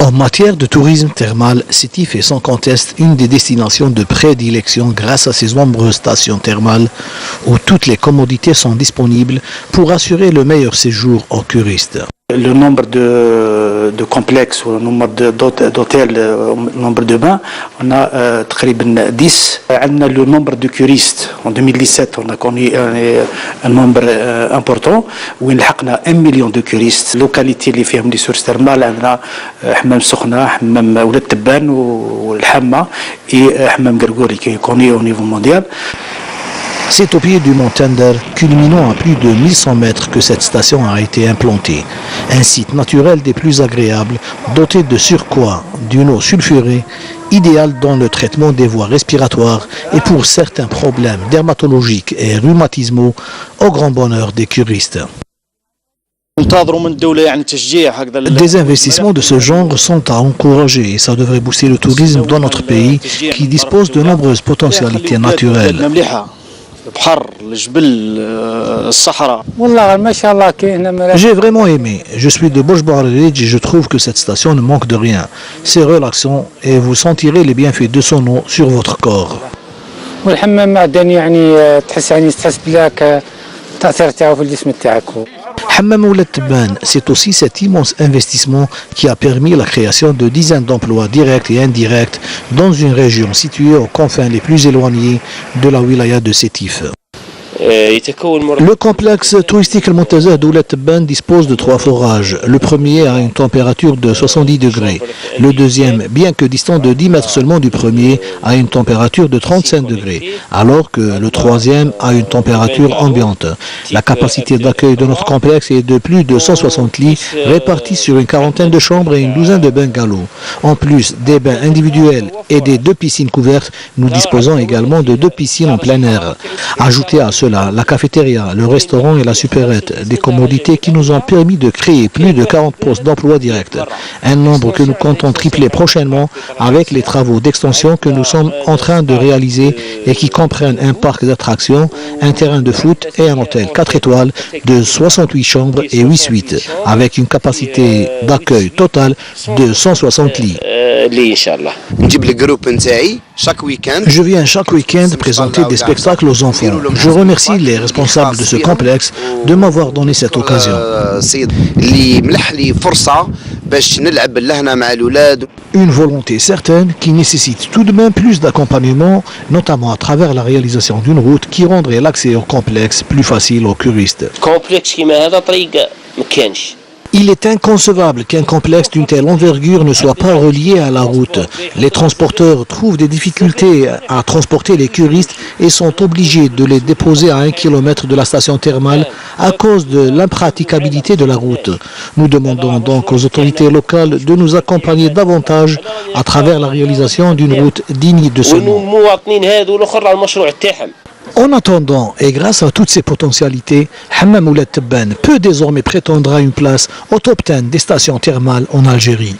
En matière de tourisme thermal, Sétif est sans conteste une des destinations de prédilection grâce à ses nombreuses stations thermales où toutes les commodités sont disponibles pour assurer le meilleur séjour aux curistes. Le nombre de complexes ou le nombre d'hôtels, le nombre de bains, on a 10. On a le nombre de curistes. En 2017, on a connu un nombre important où il y a 1 million de curistes. Localité اللي فيهم des sources thermales, عندنا حمام سخنة, حمام ولاد تبان والحمة et حمام قرقوري qui est connu au niveau mondial. C'est au pied du mont Tender, culminant à plus de 1100 mètres, que cette station a été implantée. Un site naturel des plus agréables, doté de surcroît d'une eau sulfurée, idéal dans le traitement des voies respiratoires et pour certains problèmes dermatologiques et rhumatismaux, au grand bonheur des curistes. Des investissements de ce genre sont à encourager et ça devrait booster le tourisme dans notre pays qui dispose de nombreuses potentialités naturelles. J'ai vraiment aimé. Je suis de Bojbar Ridge et je trouve que cette station ne manque de rien. C'est relaxant et vous sentirez les bienfaits de son eau sur votre corps. Hammam Ouled Tebban, c'est aussi cet immense investissement qui a permis la création de dizaines d'emplois directs et indirects dans une région située aux confins les plus éloignés de la wilaya de Sétif. Le complexe touristique Al-Montazah d'Ouled Tebban dispose de 3 forages. Le premier a une température de 70 degrés. Le deuxième, bien que distant de 10 mètres seulement du premier, a une température de 35 degrés, alors que le troisième a une température ambiante. La capacité d'accueil de notre complexe est de plus de 160 lits répartis sur une quarantaine de chambres et une douzaine de bungalows. En plus des bains individuels et des 2 piscines couvertes, nous disposons également de 2 piscines en plein air. Ajoutez à cela la cafétéria, le restaurant et la supérette, des commodités qui nous ont permis de créer plus de 40 postes d'emploi directs. Un nombre que nous comptons tripler prochainement avec les travaux d'extension que nous sommes en train de réaliser et qui comprennent un parc d'attractions, un terrain de foot et un hôtel 4 étoiles de 68 chambres et 8 suites, avec une capacité d'accueil totale de 160 lits. Je viens chaque week-end présenter des spectacles aux enfants. Je remercie les responsables de ce complexe de m'avoir donné cette occasion. Une volonté certaine qui nécessite tout de même plus d'accompagnement, notamment à travers la réalisation d'une route qui rendrait l'accès au complexe plus facile aux curistes. Il est inconcevable qu'un complexe d'une telle envergure ne soit pas relié à la route. Les transporteurs trouvent des difficultés à transporter les curistes et sont obligés de les déposer à 1 kilomètre de la station thermale à cause de l'impraticabilité de la route. Nous demandons donc aux autorités locales de nous accompagner davantage à travers la réalisation d'une route digne de ce nom. En attendant, et grâce à toutes ces potentialités, Hammam Ouled Tebban peut désormais prétendre à une place au top 10 des stations thermales en Algérie.